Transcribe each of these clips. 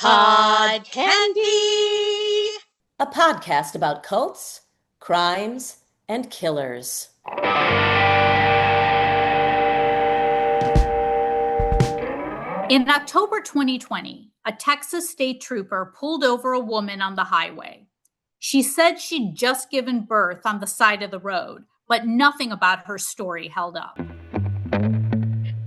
Pod Candy! A podcast about cults, crimes, and killers. In October 2020, a Texas state trooper pulled over a woman on the highway. She said she'd just given birth on the side of the road, but nothing about her story held up.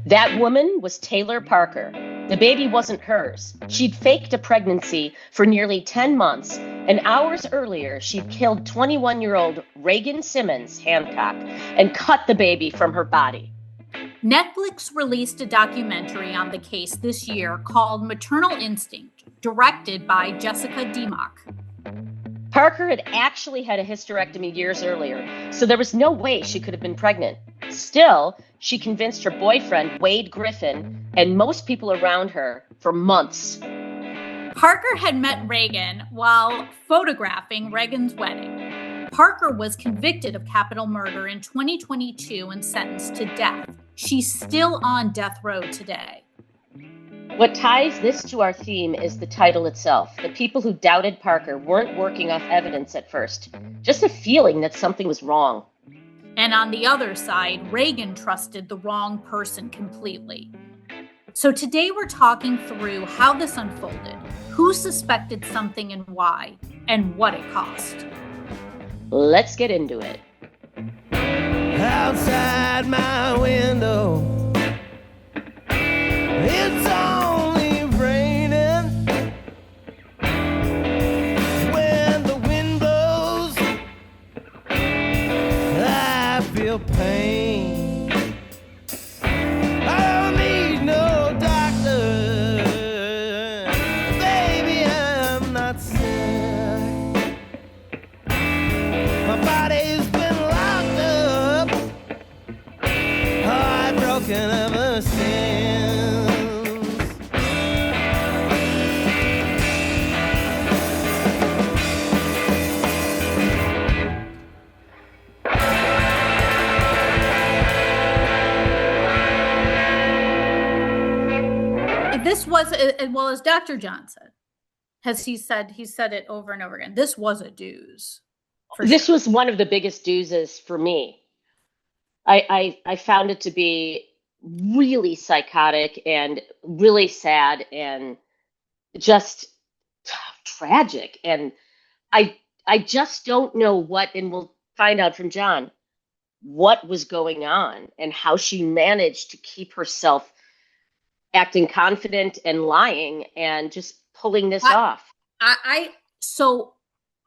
That woman was Taylor Parker. The baby wasn't hers. She'd faked a pregnancy for nearly 10 months, and hours earlier, she'd killed 21-year-old Regan Simmons Hancock and cut the baby from her body. Netflix released a documentary on the case this year called Maternal Instinct, directed by Jessica Demock. Parker had actually had a hysterectomy years earlier, so there was no way she could have been pregnant. Still, she convinced her boyfriend, Wade Griffin, and most people around her for months. Parker had met Raegan while photographing Reagan's wedding. Parker was convicted of capital murder in 2022 and sentenced to death. She's still on death row today. What ties this to our theme is the title itself. The people who doubted Parker weren't working off evidence at first, just a feeling that something was wrong. And on the other side, Raegan trusted the wrong person completely. So today we're talking through how this unfolded, who suspected something and why, and what it cost. Let's get into it. Outside my window, it's only raining. When the wind blows, I feel pain. I don't need no doctor, baby, I'm not sick. My body's been locked up, heartbroken ever since. This was, well, as Dr. John said, he said it over and over again. This was a dooz. This was one of the biggest doozes for me. I found it to be really psychotic and really sad and just tragic. And I just don't know what, and we'll find out from John, what was going on and how she managed to keep herself acting confident and lying and just pulling this off. So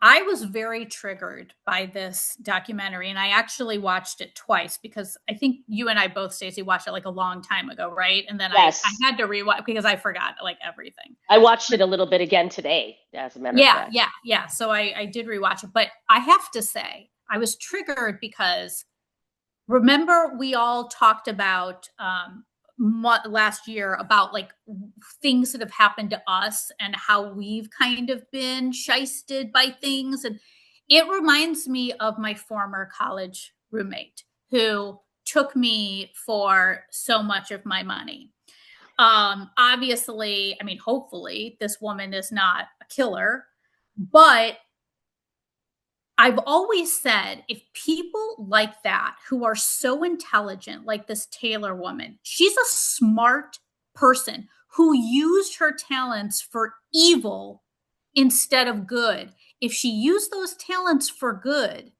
I was very triggered by this documentary, and I actually watched it twice because I think you and I both, Stacey, watched it like a long time ago, right? And then yes. I had to rewatch because I forgot like everything. I watched it a little bit again today, as a matter of fact. Yeah. So I did rewatch it, but I have to say I was triggered because remember we all talked about last year about like things that have happened to us and how we've kind of been shysted by things. And it reminds me of my former college roommate who took me for so much of my money. Obviously, I mean, hopefully this woman is not a killer, but I've always said, if people like that, who are so intelligent, like this Taylor woman, she's a smart person who used her talents for evil instead of good. If she used those talents for good,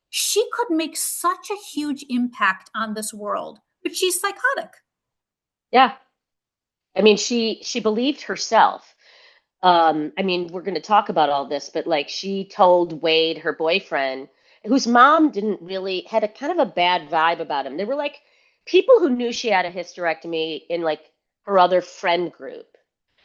she could make such a huge impact on this world, but she's psychotic. Yeah. I mean, she believed herself. I mean, we're going to talk about all this, but like she told Wade, her boyfriend, whose mom had a kind of a bad vibe about him. They were like people who knew she had a hysterectomy in like her other friend group.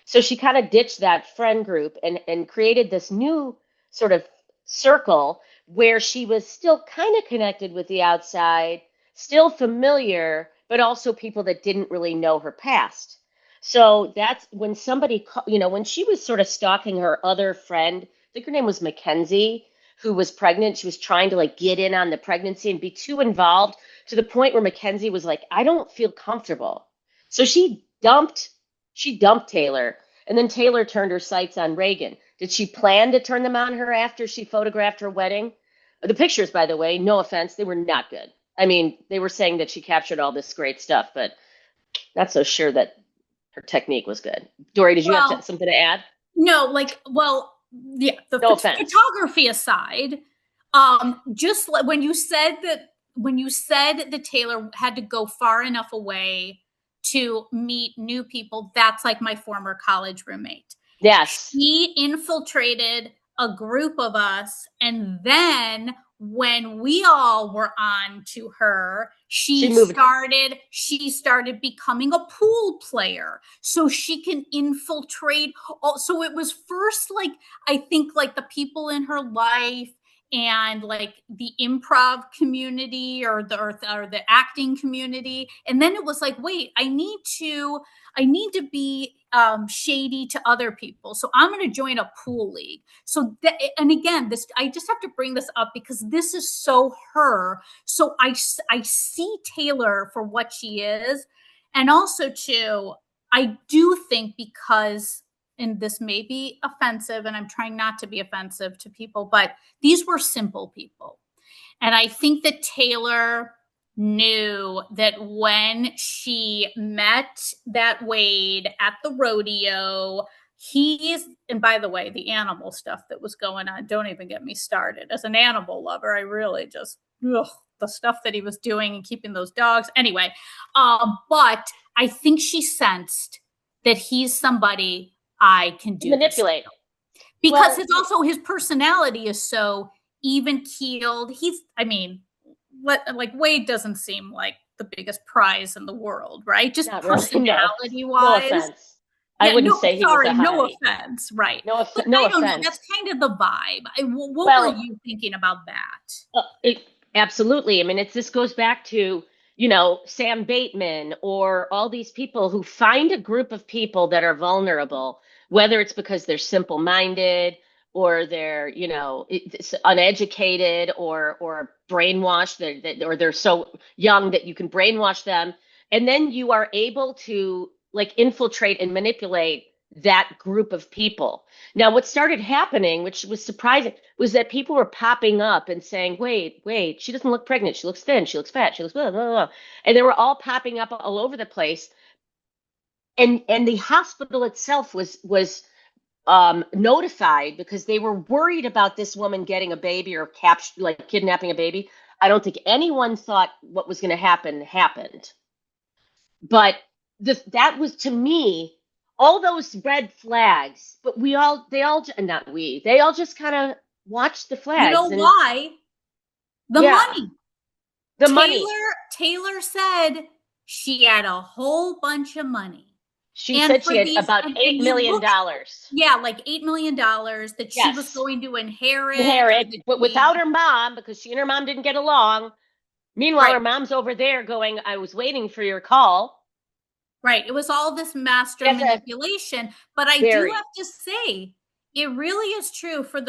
So she kind of ditched that friend group and created this new sort of circle where she was still kind of connected with the outside, still familiar, but also people that didn't really know her past. So that's when somebody, when she was sort of stalking her other friend, I think her name was Mackenzie, who was pregnant. She was trying to like get in on the pregnancy and be too involved to the point where Mackenzie was like, I don't feel comfortable. So she dumped Taylor And then Taylor turned her sights on Reagan. Did she plan to turn them on her after she photographed her wedding? The pictures, by the way, no offense, they were not good. I mean, they were saying that she captured all this great stuff, but not so sure that her technique was good. Dori, did you have something to add? No, like, well, yeah, the No offense. photography aside, just like when you said that Taylor had to go far enough away to meet new people, that's like my former college roommate. Yes. He infiltrated a group of us, and then when we all were on to her, she started becoming a pool player so she can infiltrate. So it was first, like, I think, like the people in her life and like the improv community or the acting community, and then it was like, wait, I need to be shady to other people, so I'm going to join a pool league. So and again, this, I just have to bring this up because this is so her. So I see Taylor for what she is, and also too, I do think, because, and this may be offensive, and I'm trying not to be offensive to people, but these were simple people. And I think that Taylor knew that when she met that Wade at the rodeo, and by the way, the animal stuff that was going on, don't even get me started. As an animal lover, I really just, the stuff that he was doing and keeping those dogs. Anyway, but I think she sensed that he's somebody I can do manipulate. Because his personality is so even keeled. Like Wade doesn't seem like the biggest prize in the world, right? Just not personality really, wise. No offense. I wouldn't say he was a no hottie. offense, right? No offense. That's kind of the vibe. What were you thinking about that? Absolutely. I mean, this goes back to, Sam Bateman or all these people who find a group of people that are vulnerable, whether it's because they're simple-minded or they're, uneducated or brainwashed, or they're so young that you can brainwash them. And then you are able to like infiltrate and manipulate that group of people. Now, what started happening, which was surprising, was that people were popping up and saying, wait, she doesn't look pregnant. She looks thin. She looks fat. She looks blah, blah, blah. And they were all popping up all over the place. And the hospital itself was notified because they were worried about this woman getting a baby or kidnapping a baby. I don't think anyone thought what was going to happen happened. But that was, to me, all those red flags, but they all just kind of watched the flags. You know why? Money. Money. Taylor said she had a whole bunch of money. She said she had about $8 million. Yeah, like $8 million that she was going to inherit, but without her mom, because she and her mom didn't get along. Meanwhile, her mom's over there going, I was waiting for your call. Right. It was all this master manipulation. But I do have to say, it really is true for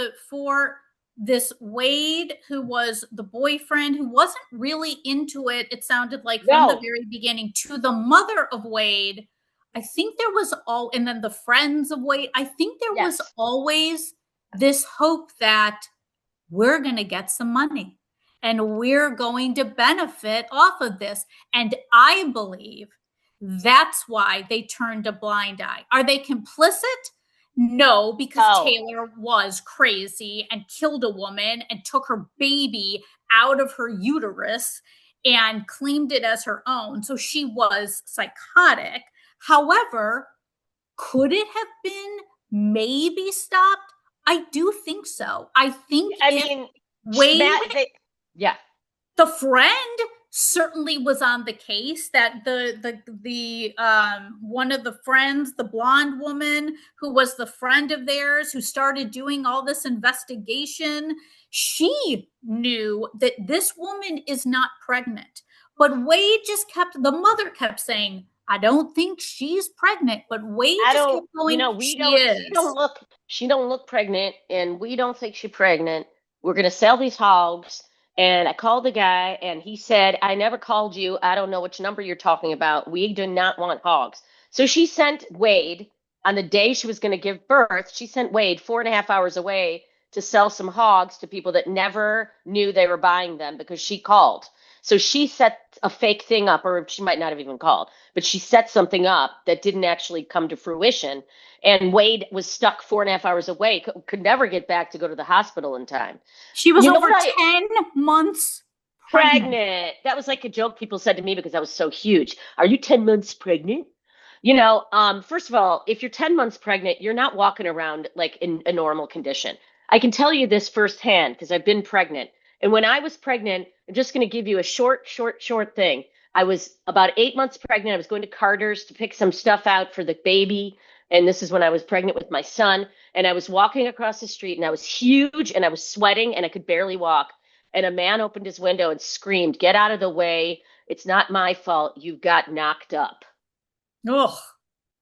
this Wade, who was the boyfriend, who wasn't really into it. It sounded like from the very beginning, to the mother of Wade. I think there was and then the friends of Wade. I think there was always this hope that we're going to get some money and we're going to benefit off of this. And I believe that's why they turned a blind eye. Are they complicit? No, because Taylor was crazy and killed a woman and took her baby out of her uterus and claimed it as her own. So she was psychotic. However, could it have been maybe stopped? I do think so. Wade, the friend certainly was on the case, that the one of the friends, the blonde woman who was the friend of theirs who started doing all this investigation, she knew that this woman is not pregnant. But Wade the mother kept saying, I don't think she's pregnant, but Wade just kept going, she don't look pregnant, and we don't think she's pregnant. We're going to sell these hogs. And I called the guy, and he said, I never called you. I don't know which number you're talking about. We do not want hogs. So she sent Wade on the day she was going to give birth, she sent Wade 4.5 hours away to sell some hogs to people that never knew they were buying them because she called. So she set a fake thing up, or she might not have even called, but she set something up that didn't actually come to fruition. And Wade was stuck 4.5 hours away, could never get back to go to the hospital in time. She was You know over what 10 months pregnant. pregnant. That was like a joke people said to me because I was so huge. Are you 10 months pregnant? First of all, if you're 10 months pregnant, you're not walking around like in a normal condition. I can tell you this firsthand because I've been pregnant. And when I was pregnant, I'm just going to give you a short thing. I was about 8 months pregnant. I was going to Carter's to pick some stuff out for the baby. And this is when I was pregnant with my son. And I was walking across the street and I was huge and I was sweating and I could barely walk. And a man opened his window and screamed, "Get out of the way. It's not my fault. You got knocked up." Ugh.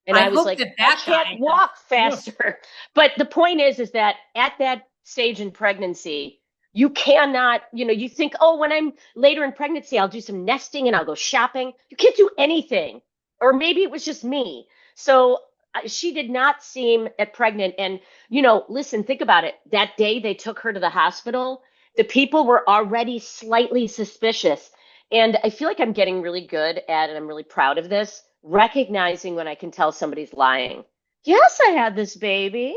And I was hope like, that I guy. can't walk faster. But the point is that at that stage in pregnancy, you cannot, you think, oh, when I'm later in pregnancy, I'll do some nesting and I'll go shopping. You can't do anything. Or maybe it was just me. So she did not seem pregnant. And, listen, think about it. That day they took her to the hospital, the people were already slightly suspicious. And I feel like I'm getting really good at, and I'm really proud of this, recognizing when I can tell somebody's lying. Yes, I had this baby.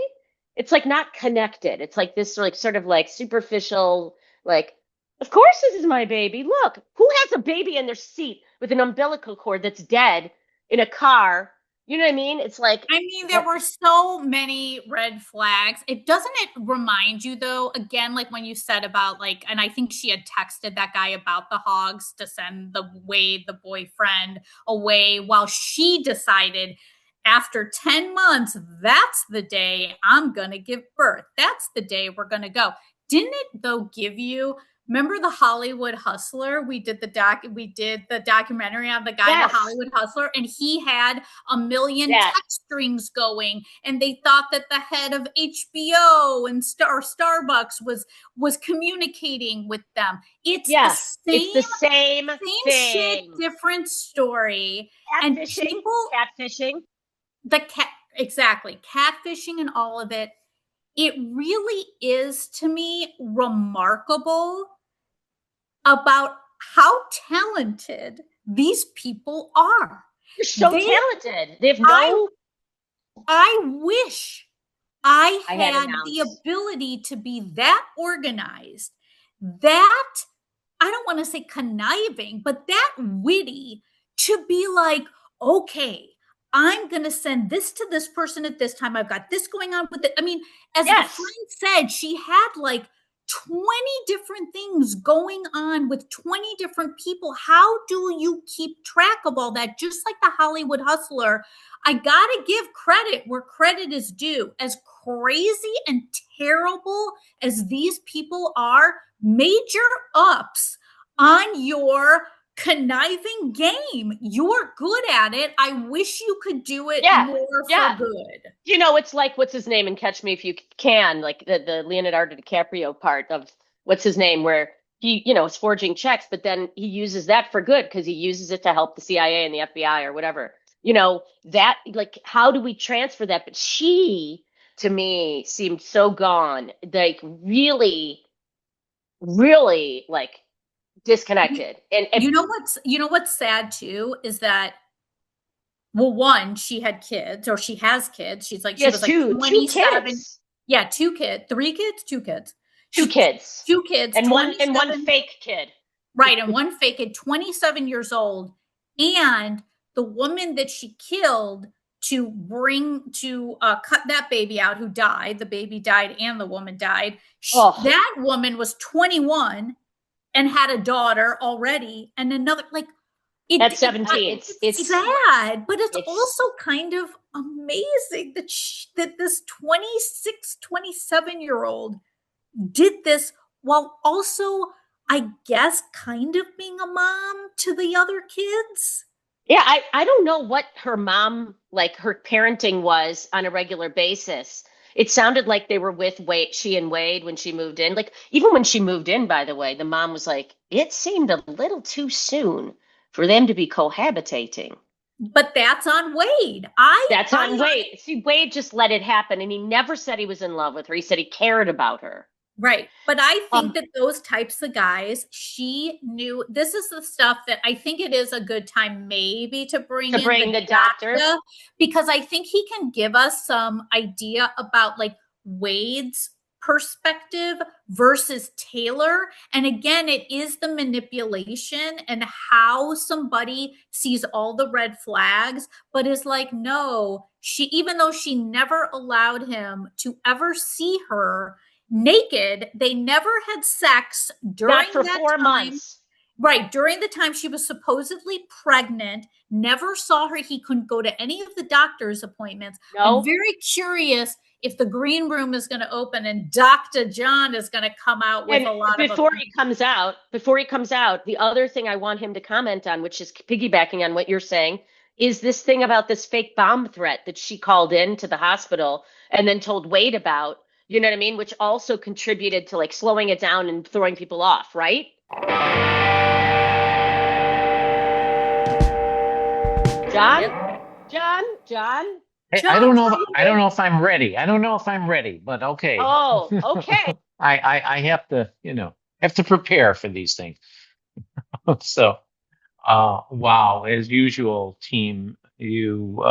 It's like not connected. It's like this like sort of like superficial, like, of course this is my baby. Look, who has a baby in their seat with an umbilical cord that's dead in a car? You know what I mean? It's like, I mean, there were so many red flags. Doesn't it remind you though, again, like when you said about like, and I think she had texted that guy about the hogs to send the Wade, the boyfriend, away while she decided after 10 months, that's the day I'm going to give birth. That's the day we're going to go. Didn't it though give you, remember the Hollywood Hustler? We did the documentary on the guy, yes. The Hollywood Hustler, and he had a million Yes. text strings going, and they thought that the head of HBO and Starbucks was communicating with them. It's yes, the it's the same shit, thing. different story. And Catfishing. Exactly, catfishing and all of it. It really is, to me, remarkable about how talented these people are. They're so talented. They have no... I wish I had had the ability to be that organized, that, I don't want to say conniving, but that witty to be like, okay, I'm going to send this to this person at this time. I've got this going on with it. I mean, as the friend said, she had like 20 different things going on with 20 different people. How do you keep track of all that? Just like the Hollywood Hustler, I got to give credit where credit is due. As crazy and terrible as these people are, major ups on your conniving game. You're good at it. I wish you could do it more for good. It's like, what's his name in Catch Me If You Can, like the Leonardo DiCaprio part of what's his name, where he, is forging checks, but then he uses that for good because he uses it to help the CIA and the FBI or whatever. That, like, how do we transfer that? But she, to me, seemed so gone, like really, really, like, disconnected. And you know what's sad too is that, well, one, she had kids, or she has kids. She was like 27. Two kids. Yeah, 2 kids, 3 kids, 2 kids. 2 kids. 2 kids. And one fake kid. Right, and one fake kid, 27 years old. And the woman that she killed to cut that baby out, who died, the baby died and the woman died. That woman was 21 and had a daughter already, and another, like, at 17. It's sad, but it's also kind of amazing that this 26, 27-year-old did this while also, I guess, kind of being a mom to the other kids. Yeah, I don't know what her mom, like, her parenting was on a regular basis. It sounded like they were with she and Wade when she moved in. Like, even when she moved in, by the way, the mom was like, it seemed a little too soon for them to be cohabitating. But that's on Wade. That's on Wade. See, Wade just let it happen, and he never said he was in love with her. He said he cared about her. Right. But I think that those types of guys, she knew this is the stuff that I think it is a good time maybe to bring in the doctor, because I think he can give us some idea about like Wade's perspective versus Taylor. And again, it is the manipulation and how somebody sees all the red flags, but is like, no, even though she never allowed him to ever see her naked, they never had sex during not for that 4 time. months. Right. During the time she was supposedly pregnant, never saw her. He couldn't go to any of the doctor's appointments. No. I'm very curious if the green room is going to open and Dr. John is going to come out with a lot before he comes out, the other thing I want him to comment on, which is piggybacking on what you're saying, is this thing about this fake bomb threat that she called in to the hospital and then told Wade about, you know what I mean? Which also contributed to like slowing it down and throwing people off, right? John. I don't know if I'm ready. But okay. Oh, okay. I have to prepare for these things. So, wow, as usual, team, you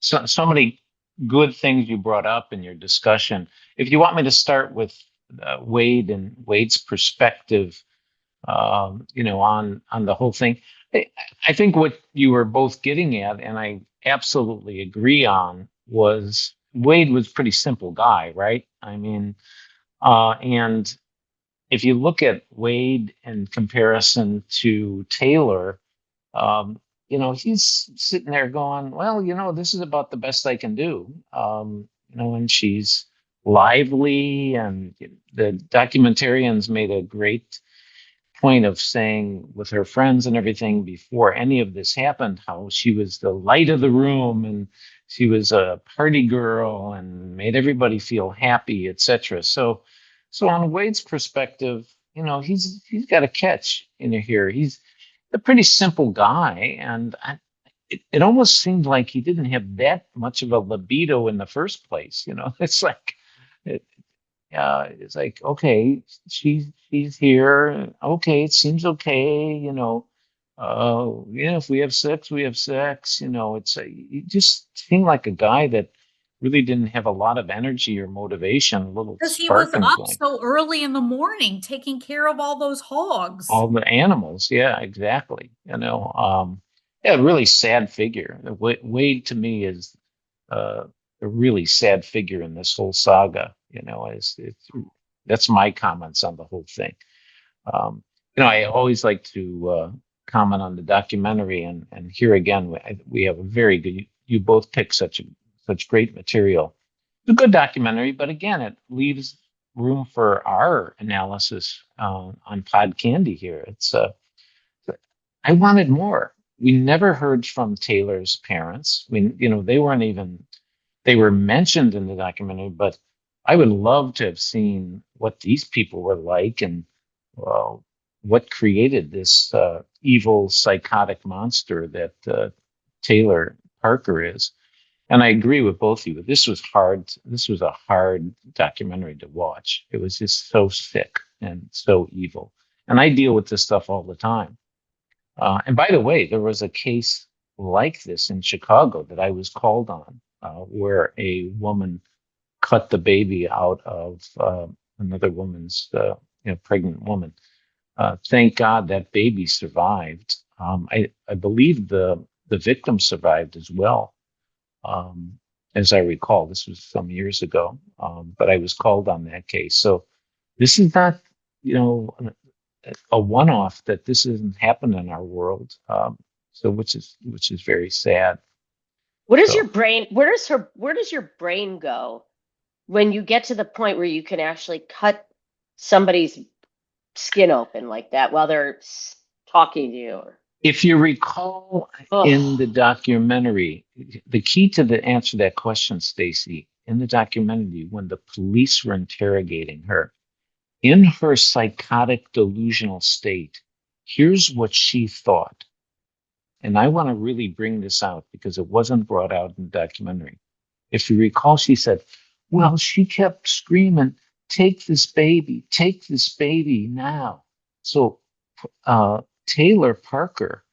so many good things you brought up in your discussion. If you want me to start with Wade and Wade's perspective, on the whole thing, I think what you were both getting at, and I absolutely agree on, was Wade was a pretty simple guy, right? I mean, and if you look at Wade in comparison to Taylor, he's sitting there going, well, this is about the best I can do. And she's lively, and the documentarians made a great point of saying with her friends and everything before any of this happened, how she was the light of the room and she was a party girl and made everybody feel happy, etc. So on Wade's perspective, he's got a catch in here. He's a pretty simple guy, and it almost seemed like he didn't have that much of a libido in the first place. It's like it's like, okay, she's here. Okay, it seems okay. If we have sex, we have sex. He just seemed like a guy that really didn't have a lot of energy or motivation. A little because he was up so early in the morning taking care of all those hogs, all the animals. Yeah, exactly. A really sad figure. Wade to me is a really sad figure in this whole saga. That's my comments on the whole thing. I always like to comment on the documentary, and here again, we have a very good. You both pick such great material. It's a good documentary, but again, it leaves room for our analysis on Pod Candy here. I wanted more. We never heard from Taylor's parents. They were mentioned in the documentary, but I would love to have seen what these people were like and what created this evil, psychotic monster that Taylor Parker is. And I agree with both of you. This was hard. This was a hard documentary to watch. It was just so sick and so evil. And I deal with this stuff all the time. And by the way, there was a case like this in Chicago that I was called on, where a woman cut the baby out of another woman's, pregnant woman. Thank God that baby survived. I believe the victim survived as well. As I recall, this was some years ago, but I was called on that case. So this is not, a one-off that this hasn't happened in our world. Which is very sad. What does your brain? Where does your brain go when you get to the point where you can actually cut somebody's skin open like that while they're talking to you? If you recall in the documentary, the key to the answer to that question, Stacey, in the documentary, when the police were interrogating her, in her psychotic delusional state, here's what she thought. and I want to really bring this out because it wasn't brought out in the documentary. If you recall, she said, well, she kept screaming, take this baby now. So Taylor Parker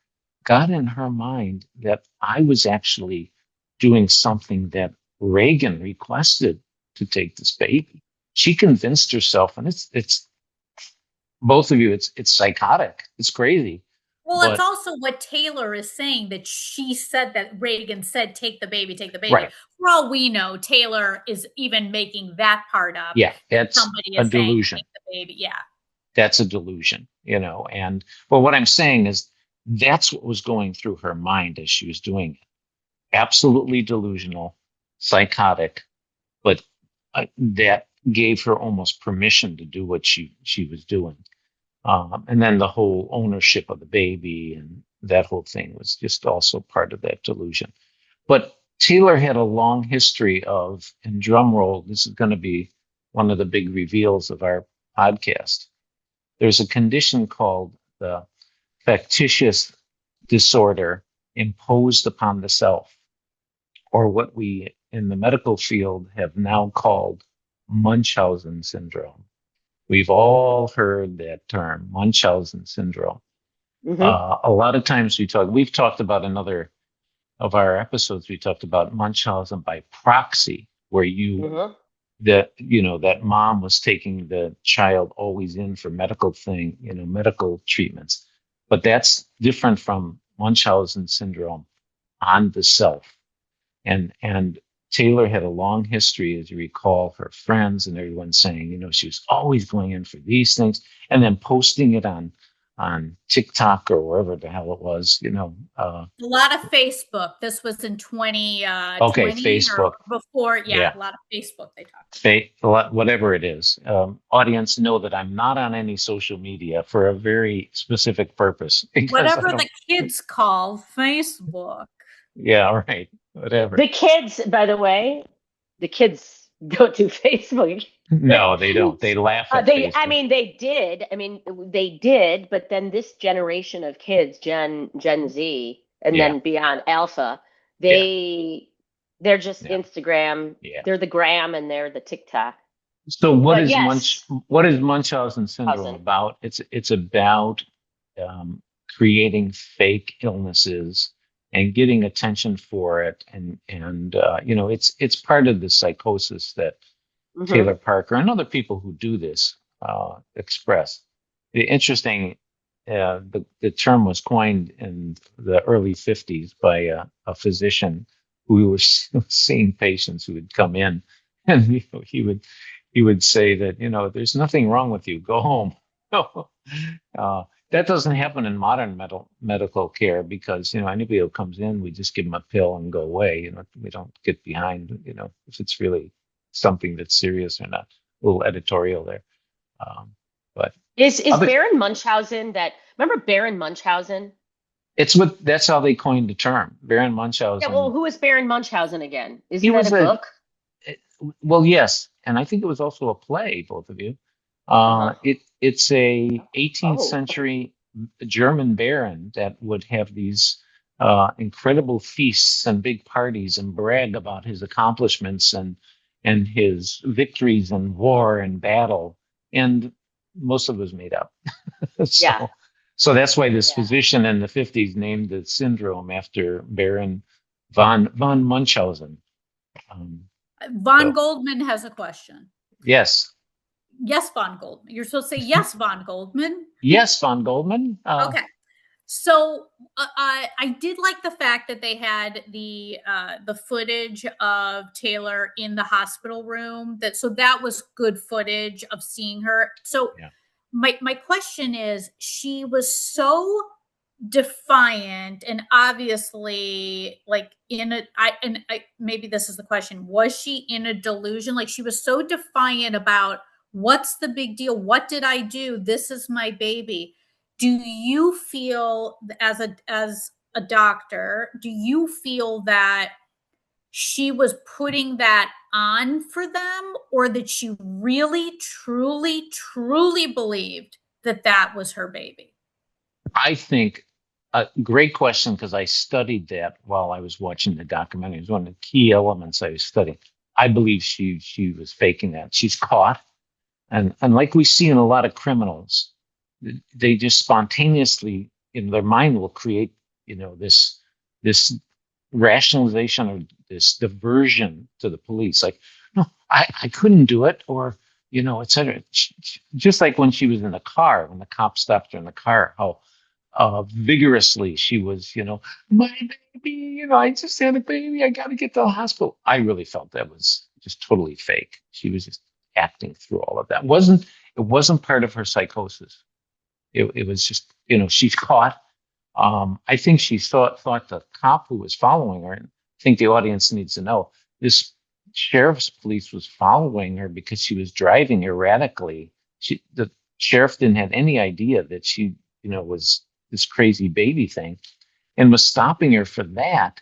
got in her mind that I was actually doing something that Reagan requested to take this baby. She convinced herself, and it's both of you, it's psychotic. It's crazy. Well, it's also what Taylor is saying, that she said that Reagan said, take the baby, take the baby. Right. For all we know, Taylor is even making that part up. Yeah, that's somebody a is saying, delusion. take the baby. Yeah. That's a delusion, and but what I'm saying is that's what was going through her mind as she was doing it. Absolutely delusional, psychotic, but that gave her almost permission to do what she was doing. And then the whole ownership of the baby and that whole thing was just also part of that delusion. But Taylor had a long history of, and drum roll, this is going to be one of the big reveals of our podcast. There's a condition called the factitious disorder imposed upon the self, or what we in the medical field have now called Munchausen syndrome. We've all heard that term, Munchausen syndrome. Mm-hmm. A lot of times we've talked about another of our episodes, we talked about Munchausen by proxy, where that mom was taking the child always in for medical treatments. But that's different from Munchausen syndrome on the self. And Taylor had a long history, as you recall, her friends and everyone saying, she was always going in for these things and then posting it on TikTok or wherever the hell it was, A lot of Facebook. This was in 2020. Okay, Facebook. Before, yeah, a lot of Facebook they talked. Whatever it is. Audience, know that I'm not on any social media for a very specific purpose. Whatever the kids call Facebook. Yeah, right. Whatever. The kids, by the way, don't do Facebook. No, they don't. They laugh at Facebook. They did, but then this generation of kids, Gen Z, and then beyond Alpha, they're just Instagram. Yeah. They're the gram and they're the TikTok. So what is Munchausen syndrome about? It's about creating fake illnesses and getting attention for it, and it's part of the psychosis that Taylor Parker and other people who do this express. The interesting, the term was coined in the early 50s by a physician who was seeing patients who would come in, and he would say that there's nothing wrong with you, go home. That doesn't happen in modern medical care because, anybody who comes in, we just give them a pill and go away. We don't get behind, if it's really something that's serious or not. A little editorial there. But is Baron Munchausen remember Baron Munchausen? That's how they coined the term, Baron Munchausen. Yeah, well, who is Baron Munchausen again? Isn't that a book? Well, yes. And I think it was also a play, both of you. It's a 18th century German baron that would have these incredible feasts and big parties and brag about his accomplishments and his victories in war and battle. And most of it was made up. So that's why this physician in the 50s named the syndrome after Baron von Munchausen. Goldman has a question. Yes. Yes, Von Goldman. You're supposed to say yes, Von Goldman. Yes, Von Goldman. Okay. So I did like the fact that they had the footage of Taylor in the hospital room. That was good footage of seeing her. So my question is, she was so defiant and obviously maybe this is the question, was she in a delusion? Like, she was so defiant about, what's the big deal? What did I do? This is my baby. Do you feel, as a doctor, do you feel that she was putting that on for them, or that she really, truly, truly believed that was her baby? I think Great question, because I studied that while I was watching the documentary. It was one of the key elements I was studying. I believe she was faking that. She's caught, and like we see in a lot of criminals, they just spontaneously in their mind will create, this rationalization or this diversion to the police, like, no, I couldn't do it, or et cetera. Just like when she was in the car, when the cop stopped her in the car, how vigorously she was, my baby, I just had a baby, I got to get to the hospital. I really felt that was just totally fake. She was just acting through all of that. It wasn't part of her psychosis. It was just, she's caught. I think she thought the cop who was following her, and I think the audience needs to know, this sheriff's police was following her because she was driving erratically. The sheriff didn't have any idea that she, was this crazy baby thing, and was stopping her for that.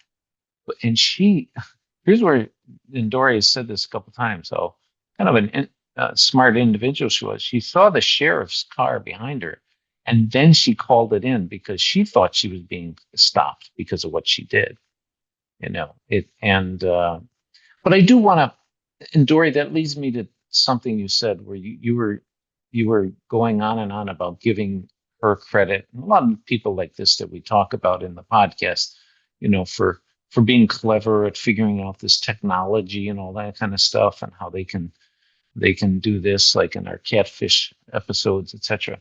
And here's where, and Dori has said this a couple times, so kind of a smart individual she was. She saw the sheriff's car behind her, and then she called it in because she thought she was being stopped because of what she did. But I do want to, and Dori, that leads me to something you said where you were going on and on about giving her credit. And a lot of people like this that we talk about in the podcast, for being clever at figuring out this technology and all that kind of stuff, and how they can do this, like in our catfish episodes, etc.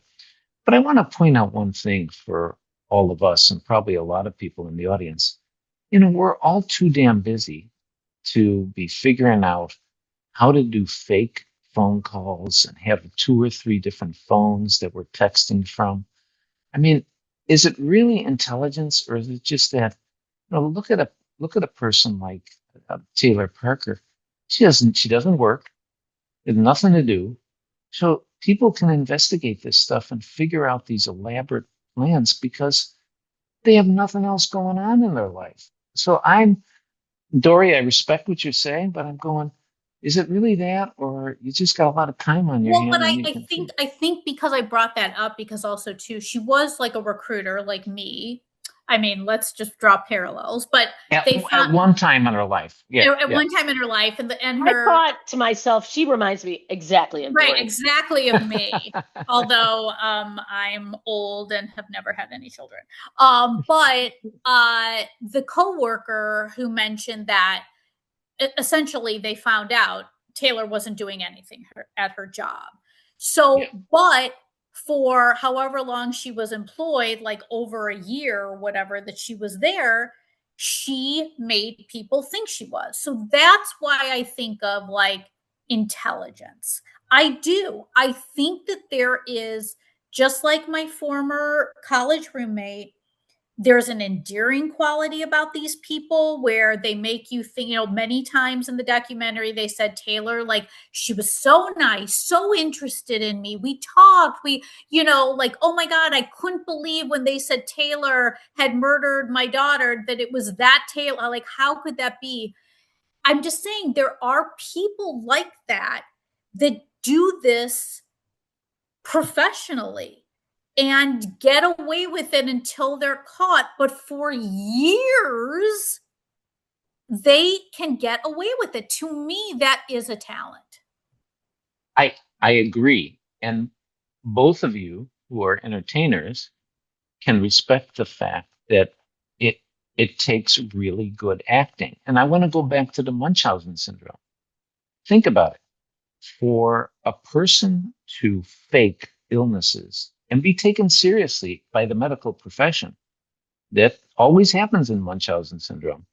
But I want to point out one thing for all of us, and probably a lot of people in the audience. We're all too damn busy to be figuring out how to do fake phone calls and have 2 or 3 different phones that we're texting from. I mean, is it really intelligence, or is it just that, look at a person like Taylor Parker. She doesn't work. There's nothing to do. So people can investigate this stuff and figure out these elaborate plans because they have nothing else going on in their life. So Dori, I respect what you're saying, but I'm going, is it really that, or you just got a lot of time on your Well, hand? but I think because I brought that up, because also too, she was like a recruiter like me. I mean, let's just draw parallels, but at one time in her life. Yeah. At one time in her life, and I thought to myself, she reminds me exactly of right, Dori. exactly of me. Although I'm old and have never had any children. But the coworker who mentioned that essentially they found out Taylor wasn't doing anything at her job. So, yeah. But for however long she was employed, like over a year or whatever that she was there, she made people think she was. So that's why I think of like intelligence. I do. I think that there is, just like my former college roommate, there's an endearing quality about these people where they make you think, many times in the documentary, they said Taylor, like, she was so nice, so interested in me. We talked, like, oh my God, I couldn't believe when they said Taylor had murdered my daughter, that it was that Taylor. Like, how could that be? I'm just saying there are people like that do this professionally and get away with it until they're caught. But for years, they can get away with it. To me, that is a talent. I agree. And both of you who are entertainers can respect the fact that it takes really good acting. And I want to go back to the Munchausen syndrome. Think about it. For a person to fake illnesses and be taken seriously by the medical profession, that always happens in Munchausen syndrome.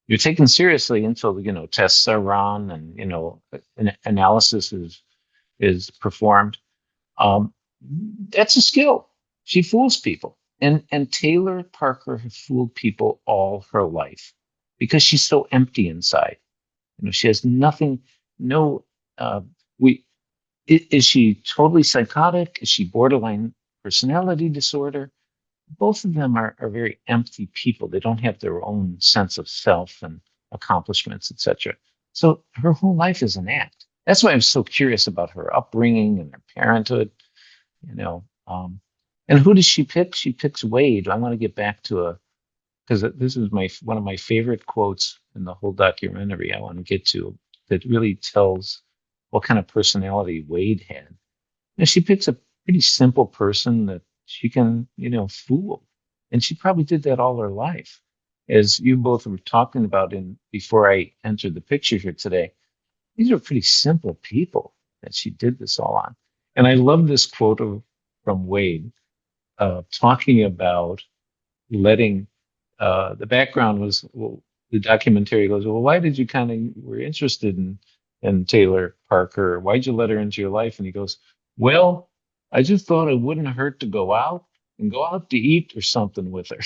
You're taken seriously until tests are run and an analysis is performed. That's a skill. She fools people, and Taylor Parker has fooled people all her life because she's so empty inside. She has nothing. No, is she totally psychotic? Is she borderline personality disorder? Both of them are very empty people. They don't have their own sense of self and accomplishments, etc. So her whole life is an act. That's why I'm so curious about her upbringing and her parenthood. And who does she pick? She picks Wade. I want to get back to because this is one of my favorite quotes in the whole documentary. I want to get to that really tells what kind of personality Wade had. And she picks a pretty simple person that she can, fool, and she probably did that all her life. As you both were talking about in before I entered the picture here today, these are pretty simple people that she did this all on. And I love this quote from Wade talking about letting the background was, well, the documentary goes, well, why did you kind of were interested in Taylor Parker? Why'd you let her into your life? And he goes, well, I just thought it wouldn't hurt to go out to eat or something with her.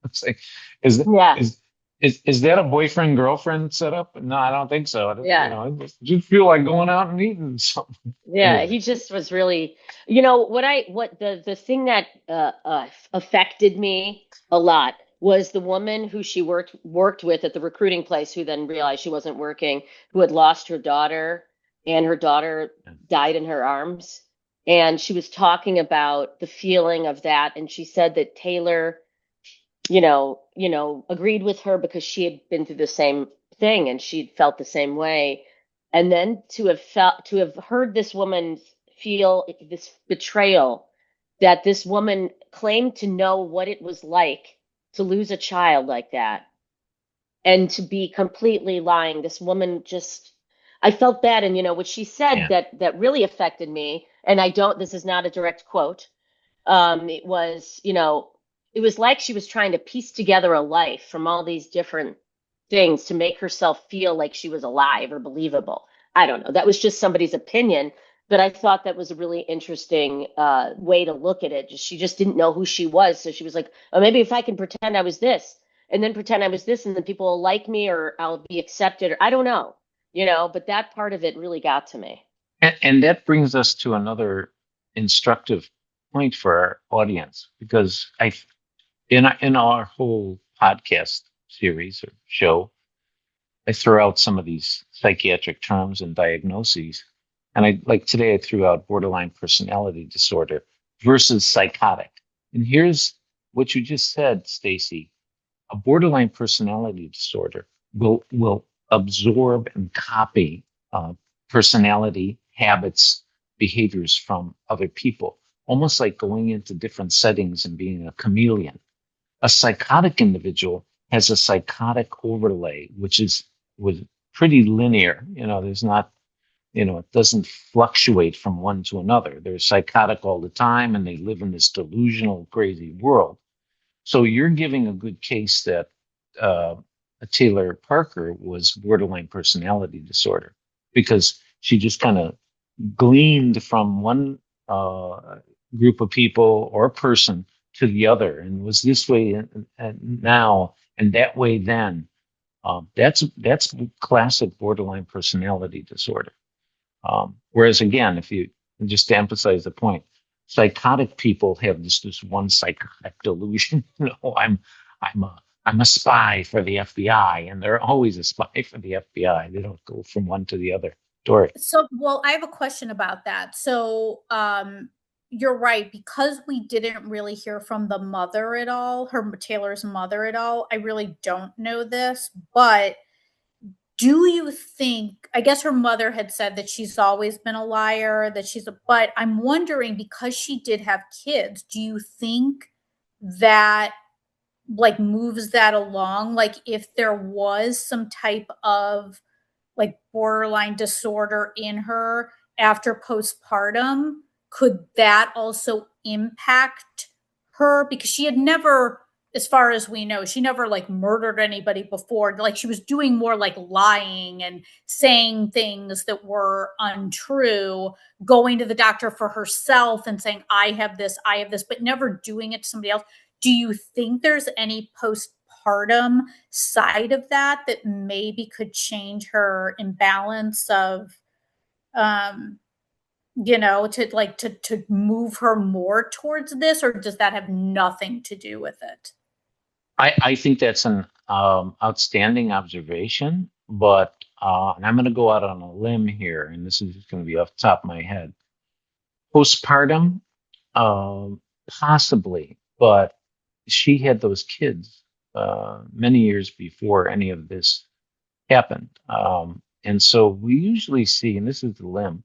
It's like, is Yeah. is that a boyfriend girlfriend setup? No, I don't think so. Yeah. I just feel like going out and eating something. Yeah, Anyway. he just was really, what the thing that affected me a lot was the woman who she worked with at the recruiting place, who then realized she wasn't working, who had lost her daughter, and her daughter died in her arms, and she was talking about the feeling of that, and she said that Taylor, agreed with her because she had been through the same thing and she'd felt the same way. And then to have heard this woman feel this betrayal, that this woman claimed to know what it was like to lose a child like that and to be completely lying. This woman just, I felt that. And, what she said Yeah. that really affected me. And this is not a direct quote. It was, it was like she was trying to piece together a life from all these different things to make herself feel like she was alive or believable. I don't know. That was just somebody's opinion, but I thought that was a really interesting way to look at it. She just didn't know who she was. So she was like, oh, maybe if I can pretend I was this and then pretend I was this, and then people will like me or I'll be accepted, or I don't know, but that part of it really got to me. And that brings us to another instructive point for our audience, because in our whole podcast series or show, I throw out some of these psychiatric terms and diagnoses. And today I threw out borderline personality disorder versus psychotic. And here's what you just said, Stacey. A borderline personality disorder will absorb and copy personality, habits, behaviors from other people, almost like going into different settings and being a chameleon. A psychotic individual has a psychotic overlay, which was pretty linear. There's not, it doesn't fluctuate from one to another. They're psychotic all the time and they live in this delusional, crazy world. So you're giving a good case that Taylor Parker was borderline personality disorder, because she just kind of gleaned from one group of people or person to the other and was this way and now and that way then. That's classic borderline personality disorder. Whereas again, if you just to emphasize the point, psychotic people have this one psychotic delusion. I'm a spy for the FBI, and they're always a spy for the FBI. They don't go from one to the other. Dori. So, well, I have a question about that. So, you're right, because we didn't really hear from the mother at all, Taylor's mother at all. I really don't know this, but do you think, I guess her mother had said that she's always been a liar, but I'm wondering, because she did have kids, do you think that moves that along? Like, if there was some type of borderline disorder in her after postpartum, could that also impact her? Because she had never, as far as we know, she never murdered anybody before. She was doing more lying and saying things that were untrue, going to the doctor for herself and saying, I have this, but never doing it to somebody else. Do you think there's any postpartum side of that maybe could change her imbalance of, to move her more towards this, or does that have nothing to do with it? I think that's an outstanding observation, but and I'm going to go out on a limb here, and this is just going to be off the top of my head. Postpartum, Possibly, but she had those kids many years before any of this happened. And so we usually see, and this is the limb,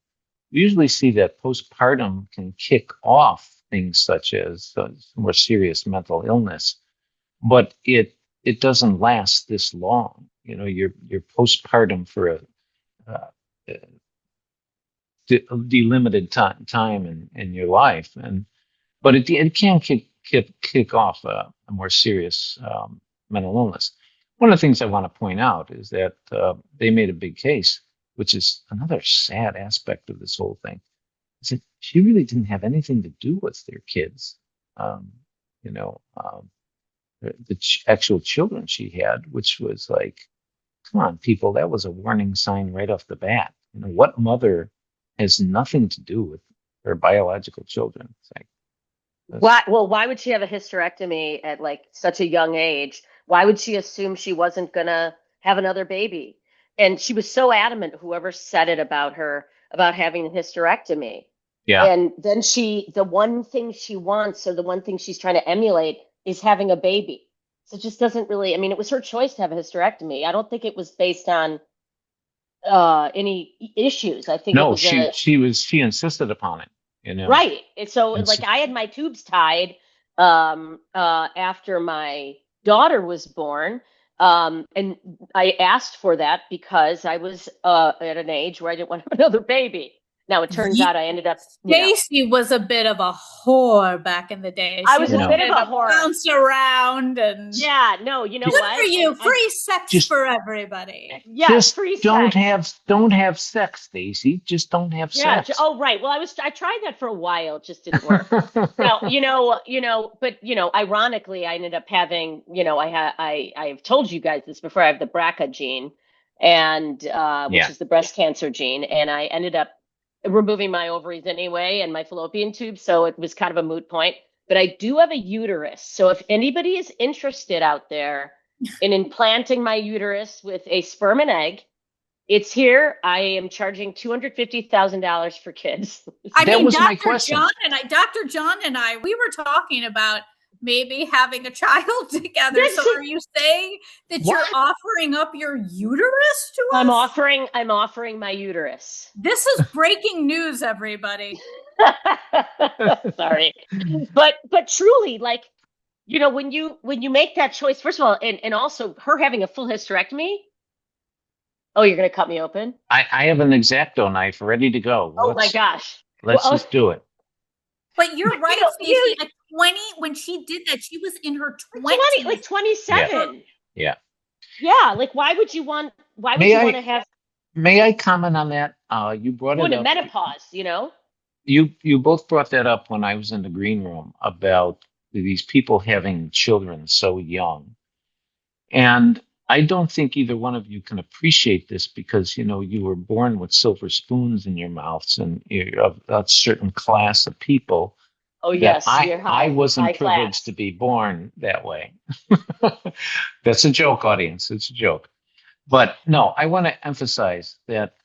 we usually see that postpartum can kick off things such as more serious mental illness, but it doesn't last this long. You know, you're postpartum for a delimited time in your life, and but it can kick off a more serious mental illness. One of the things I want to point out is that they made a big case, which is another sad aspect of this whole thing, is that she really didn't have anything to do with their kids. Um, you know, the actual children she had, which was like, come on, people, that was a warning sign right off the bat. You know, what mother has nothing to do with her biological children? It's like, Why? Well, why would she have a hysterectomy at like such a young age? Why would she assume she wasn't gonna have another baby? And she was so adamant, whoever said it about her, about having a hysterectomy. yeah, And then the one thing she wants, or the one thing she's trying to emulate, is having a baby. So it just doesn't really, I mean, it was her choice to have a hysterectomy. I don't think it was based on any issues. I think it no, was a, she insisted upon it. You know, right. And so and like I had my tubes tied after my daughter was born. And I asked for that because I was at an age where I didn't want to have another baby. Now it turns out I ended up, Stacey was a bit of a whore back in the day. I She was a bit of a wanted to whore. bounce around and Yeah, no, you know good what? for you. And Free sex just- for everybody. yeah, just free don't sex. have sex, Stacey. Just don't have Yeah. sex. Oh, right. Well, I tried that for a while. It just didn't work. No, but ironically, I ended up having, I've told you guys this before. I have the BRCA gene, and which Yeah. is the breast cancer gene, and I ended up removing my ovaries anyway and my fallopian tube, so it was kind of a moot point. But I do have a uterus, so if anybody is interested out there in implanting my uterus with a sperm and egg, it's here. I am charging $250,000 for kids. I That mean, was my Dr. question. Dr. John and I, we were talking about maybe having a child together. This So is- are you saying that What? you're offering up your uterus to us? I'm offering my uterus. This is breaking news, everybody. Sorry. But truly, like, when you make that choice, first of all, and also her having a full hysterectomy. Oh, you're gonna cut me open? I have an X-Acto knife ready to go. Oh my gosh. Let's Well, just do it. But you're right, Stacey. you- At 20, when she did that, she was in her 20s. 20, like 27. Yeah. Yeah, like why would you want to have May I comment on that? You brought go it into up. menopause, You both brought that up when I was in the green room about these people having children so young. And I don't think either one of you can appreciate this because, you were born with silver spoons in your mouths and you're of a certain class of people. Oh that yes, you're high, I wasn't high privileged class. to be born that way. That's a joke, audience. It's a joke. But no, I want to emphasize that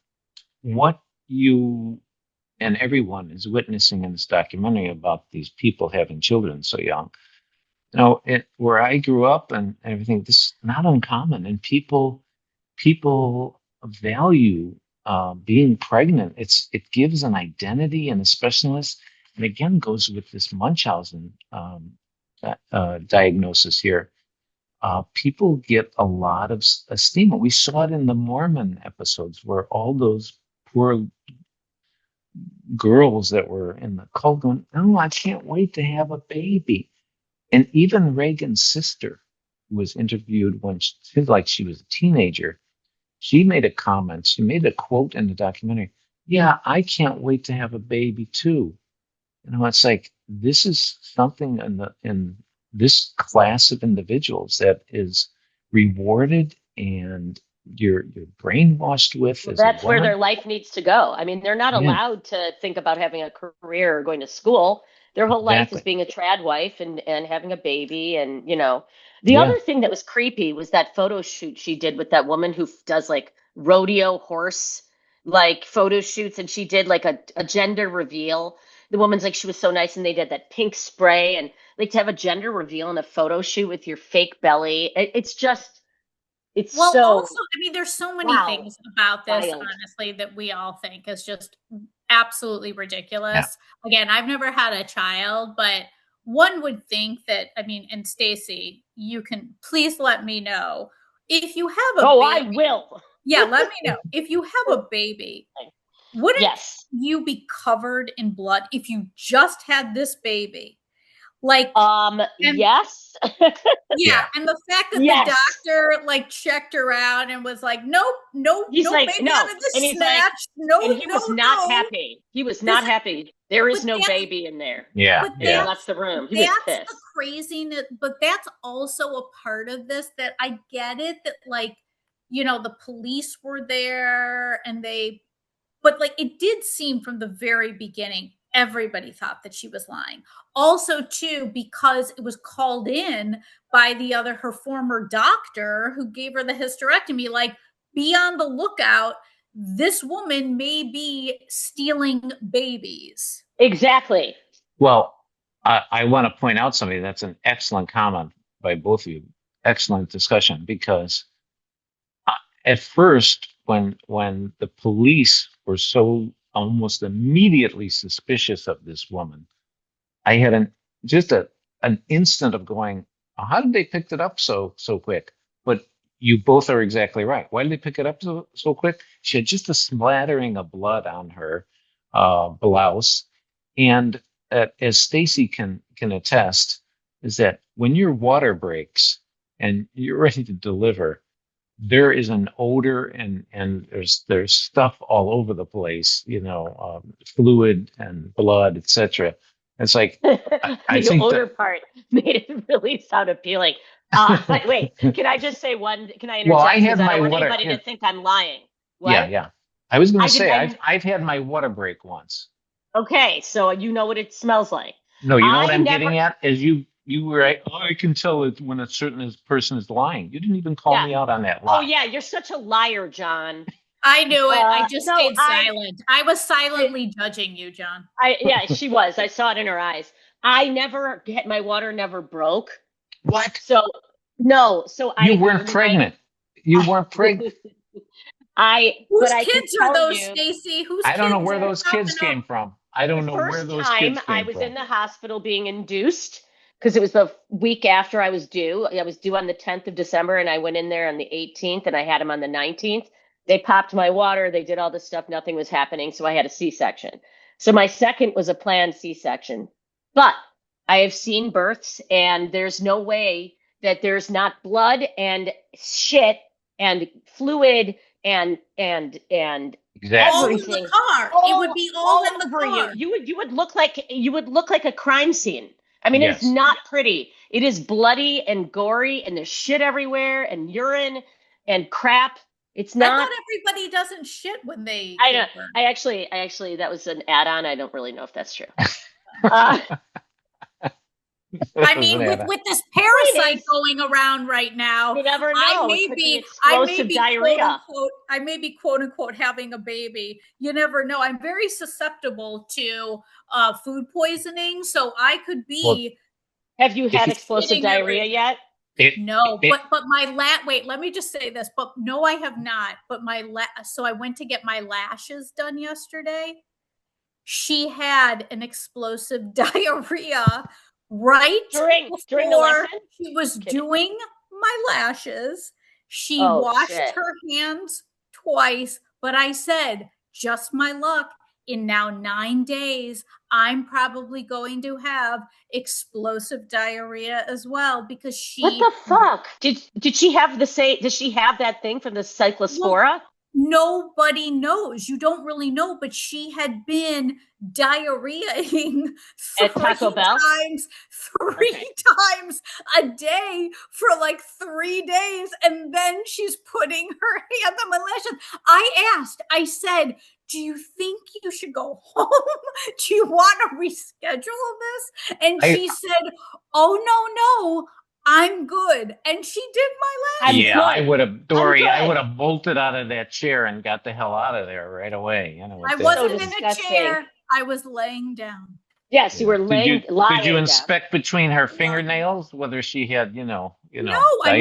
what you and everyone is witnessing in this documentary about these people having children so young. Where I grew up and everything, this is not uncommon, and people value being pregnant. It gives an identity and a specialness, and again goes with this Munchausen diagnosis here. People get a lot of esteem. We saw it in the Mormon episodes where all those poor girls that were in the cult going, "Oh, I can't wait to have a baby." And even Reagan's sister, who was interviewed when she was a teenager, she made a comment. She made a quote in the documentary. "Yeah, I can't wait to have a baby too." It's like this is something in this class of individuals that is rewarded and you're brainwashed with. Well, as a that's where woman. their life needs to go. I mean, they're not Yeah. allowed to think about having a career or going to school. Their whole life is Exactly. being a trad wife and having a baby. And, the Yeah. other thing that was creepy was that photo shoot she did with that woman who does like rodeo horse, like photo shoots. And she did like a gender reveal. the woman's like, she was so nice, and they did that pink spray, and like to have a gender reveal in a photo shoot with your fake belly. It's just, it's Well, so also, I mean, there's so many wow, things about this, wild. honestly, that we all think is just absolutely Yeah. ridiculous. Again, I've never had a child, but one would think that, I mean, and Stacey, you can please let me know if you have a Oh, I baby. will. Yeah, let me know. If you have a baby, wouldn't Yes. you be covered in blood if you just had this baby? Like, Yes. yeah, and the fact that Yes. the doctor like checked her out and was like, nope, He's no like, baby no. out of this And he's snatch. like, No, and he was not happy. He was not This- happy. There is but no that's- baby in there. Yeah. But Yeah, Yeah. left the room. He was That's pissed. the craziness, but that's also a part of this that I get it that like, you know, the police were there and but like it did seem from the very beginning, everybody thought that she was lying. Also, too, because it was called in by her former doctor who gave her the hysterectomy, like, be on the lookout. This woman may be stealing babies. Exactly. Well, I want to point out something. That's an excellent comment by both of you. Excellent discussion, because at first, when the police were so almost immediately suspicious of this woman, I had an instant of going, "Oh, how did they pick it up so quick?" But you both are exactly right. Why did they pick it up so quick? She had just a smattering of blood on her blouse, and as Stacey can attest, is that when your water breaks and you're ready to deliver, there is an odor, and there's stuff all over the place, fluid and blood, etc. It's like I The think odor part made it really sound appealing. Wait, can I just say one? Can I interject? Well, I had Because I my don't want water. anybody to think I'm lying. What? Yeah. I was going I to didn't- say I- I've had my water break once. Okay, so you know what it smells like. No, you know what I I'm never- getting at is you were right. Oh, I can tell it when a certain person is lying. You didn't even call Yeah. me out on that lie. Oh yeah, you're such a liar, John. I knew it. I just no, stayed silent. I was silently judging you, John. Yeah, she was. I saw it in her eyes. My water never broke. What? So no, so You weren't pregnant. You weren't pregnant. Whose I can kids are tell those, you, Stacey? Whose I don't know kids where are those kids popping came up? from. I don't know where first those time kids I came was from. in the hospital being induced because it was the week after I was due. I was due on the 10th of December, and I went in there on the 18th, and I had him on the 19th. They popped my water. They did all this stuff. Nothing was happening, so I had a C-section. So my second was a planned C-section. But I have seen births, and there's no way that there's not blood and shit and fluid and Exactly. All in everything the car. It would be all in the over car. you would look like a crime scene. I mean, Yes. it's not pretty. It is bloody and gory, and there's shit everywhere, and urine and crap. It's I not. thought everybody doesn't shit when they I give know. birth. I actually, that was an add-on. I don't really know if that's true. Uh, I mean, with this parasite is- going around right now, you never know. I It may could be explosive diarrhea. quote unquote having a baby. You never know. I'm very susceptible to food poisoning, so I could be. Have you had If- explosive Sitting diarrhea every- yet? No, but my wait, let me just say this. But no, I have not. But so I went to get my lashes done yesterday. She had an explosive diarrhea right During the before lesson? she was Kidding. doing my lashes. She Oh, washed shit. her hands twice, but I said, just my luck. In now 9 days, I'm probably going to have explosive diarrhea as well because What the fuck? Did she have does she have that thing from the cyclospora? Nobody knows. You don't really know, but she had been diarrheaing At Taco Bell? three times a day for like 3 days. And then she's putting her hand on my lashes. I said, do you think you should go home? Do you want to reschedule this? And she said, oh, no. I'm good. And she did my lashes. Yeah, I would have, Dori. good. I would have bolted out of that chair and got the hell out of there right away. I with wasn't that. in a disgusting. chair. I was laying down. Yes, you were lying Did you down. inspect between her fingernails whether she had, No, I mean,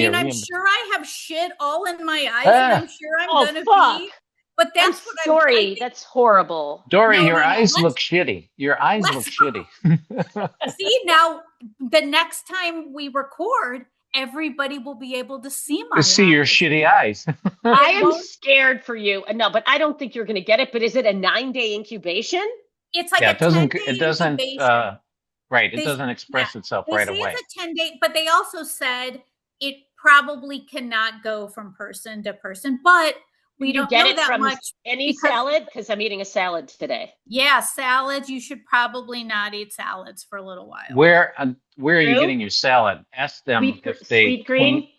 I'm diarrhea? sure I have shit all in my eyes, and I'm sure I'm Oh, gonna fuck. be. But I'm that's what I sorry. think. That's horrible. Dori, No, your no, no. eyes look shitty. Your eyes look let's- shitty. See, now the next time we record, everybody will be able to see my To see your eyes. shitty eyes. I am won't- scared for you. No, but I don't think you're going to get it. But is it a 9-day incubation? It's like Yeah, a it doesn't. 10-day It doesn't. incubation. Right. It They- doesn't express itself They right say away. it's a 10-day, but they also said it probably cannot go from person to person. But we You don't get know it that from much. any because- salad? Because I'm eating a salad today. Yeah, salads. You should probably not eat salads for a little while. Where are you True. getting your salad? Ask them if they Sweet green.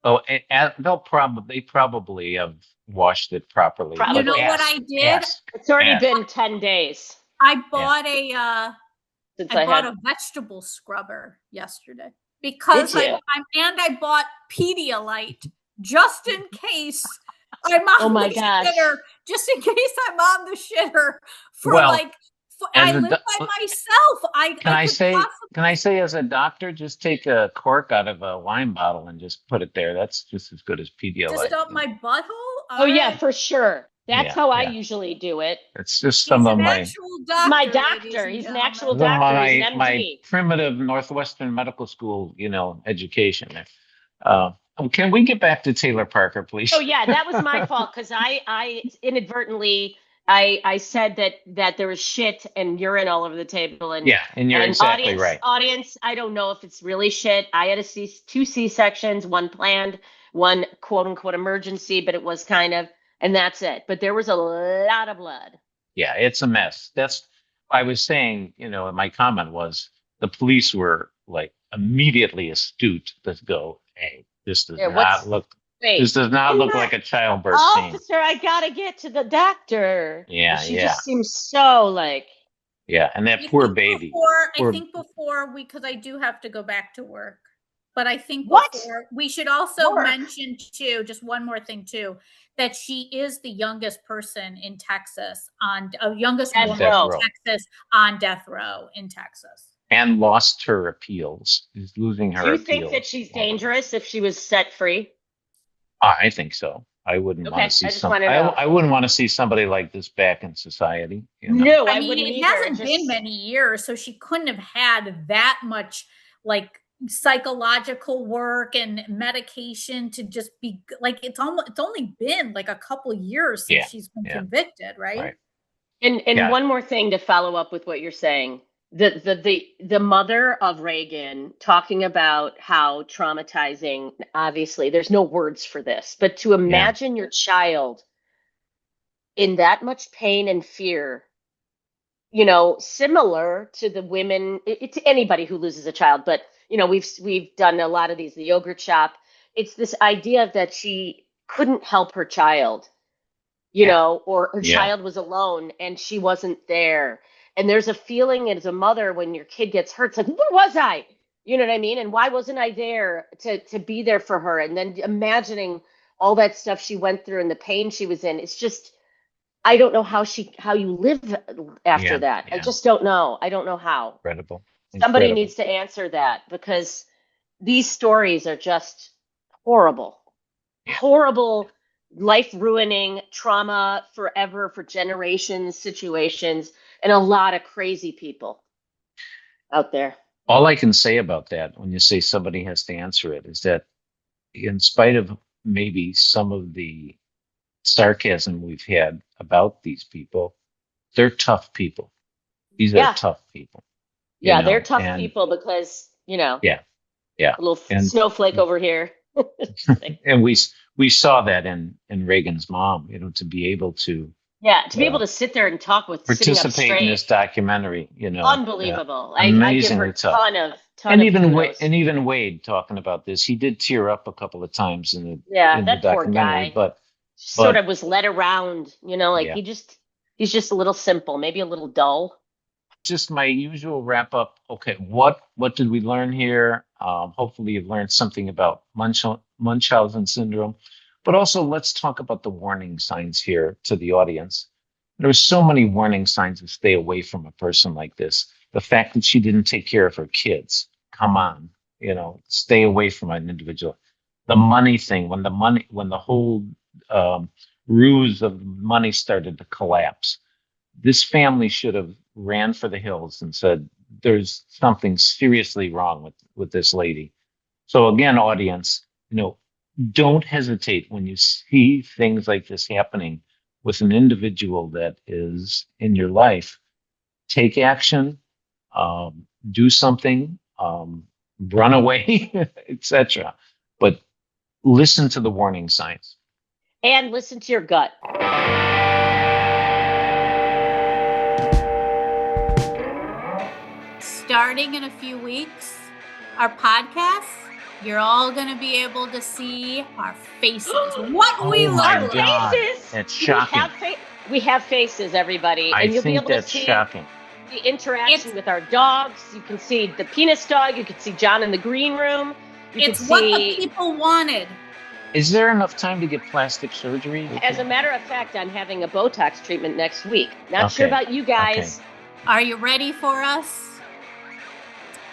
They probably have washed it properly. Probably. You but know what ask, I did? ask. It's already Yeah. been 10 days I bought since I I bought had. a vegetable scrubber yesterday because Did you? I bought Pedialyte just in case I'm on Oh my the gosh. shitter. Just in case I'm on the shitter for Well, I as a live do- by myself. Can I could say? possibly- Can I say, as a doctor, just take a cork out of a wine bottle and just put it there. That's just as good as Pedialyte. just up my butthole? Oh yeah, Alright. for sure. That's Yeah, how I yeah. usually do it. It's just He's some of an my actual doctor. My ladies doctor. and He's an gentlemen. actual some of doctor. He's my, an my MD. primitive Northwestern medical school, education. Can we get back to Taylor Parker, please? Oh yeah, that was my fault because I inadvertently I said that there was shit and urine all over the table and Yeah, and you're exactly right. Audience, I don't know if it's really shit. I had two C-sections, one planned, one quote unquote emergency, but it was kind of, and that's it. But there was a lot of blood. Yeah, it's a mess. I was saying, my comment was the police were like immediately astute to go, hey, this does not look like a childbirth scene. Officer, I gotta get to the doctor. Yeah, she yeah. just seems so like. Yeah, and that poor baby. I think before because I do have to go back to work. But I think What? before we should also Work. mention too, just one more thing too, that she is the youngest person in Texas youngest Death woman row. in Texas on death row in Texas. And lost her appeals. Is losing her Do you appeals. think that she's dangerous if she was set free? I think so. I wouldn't Okay, want to see I just somebody. wanna know. I wouldn't want to see somebody like this back in society. No, I I mean, wouldn't it either. hasn't been many years, so she couldn't have had that much like psychological work and medication to just be like it's only been like a couple years since she's been convicted, right? And one more thing to follow up with what you're saying. The mother of Reagan talking about how traumatizing, obviously there's no words for this, but to imagine your child in that much pain and fear, similar to the women, to anybody who loses a child, but we've done a lot of these, the yogurt shop. It's this idea that she couldn't help her child, or her child was alone and she wasn't there. And there's a feeling as a mother when your kid gets hurt, it's like, where was I? You know what I mean? And why wasn't I there to be there for her? And then imagining all that stuff she went through and the pain she was in. It's just, I don't know how you live after that. Yeah. I just don't know. I don't know how. Incredible. Somebody needs to answer that because these stories are just horrible. Horrible, life-ruining, trauma forever for generations, situations, and a lot of crazy people out there. All I can say about that, when you say somebody has to answer it, is that in spite of maybe some of the sarcasm we've had about these people, they're tough people. These are tough people. Yeah, they're tough people because, Yeah. a little snowflake over here. And we saw that in Reagan's mom, to be able to be able to sit there and talk with participate in this documentary, unbelievable. Amazingly I give her tough. ton of Even Wade talking about this, he did tear up a couple of times in the that poor documentary, guy. but sort of was led around, he's just a little simple, maybe a little dull. Just my usual wrap up. Okay, what did we learn here? Hopefully you've learned something about Munchausen syndrome, but also let's talk about the warning signs here to the audience. There were so many warning signs to stay away from a person like this. The fact that she didn't take care of her kids. Come on, stay away from an individual. The money thing, when the whole ruse of money started to collapse, this family should have ran for the hills and said, there's something seriously wrong with this lady. So again, audience, don't hesitate when you see things like this happening with an individual that is in your life. Take action, do something, run away, etc. But listen to the warning signs. And listen to your gut. Starting in a few weeks, our podcast, you're all going to be able to see our faces. What we look Our like. faces. That's shocking. We have faces, everybody. I And you'll be think able to that's see shocking. the interaction with our dogs. You can see the penis dog. You can see John in the green room. It's what the people wanted. Is there enough time to get plastic surgery? As a matter of fact, I'm having a Botox treatment next week. Not sure Okay. about you guys. Okay. Are you ready for us?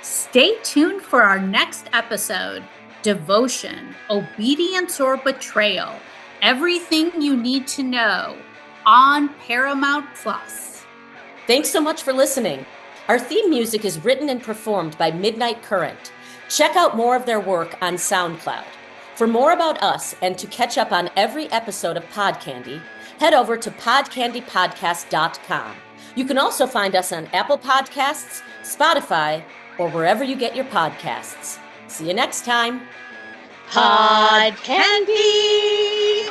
Stay tuned for our next episode, Devotion, Obedience or Betrayal. Everything you need to know on Paramount Plus. Thanks so much for listening. Our theme music is written and performed by Midnight Current. Check out more of their work on SoundCloud. For more about us and to catch up on every episode of Pod Candy, head over to podcandypodcast.com. You can also find us on Apple Podcasts, Spotify, or wherever you get your podcasts. See you next time. Pod Candy!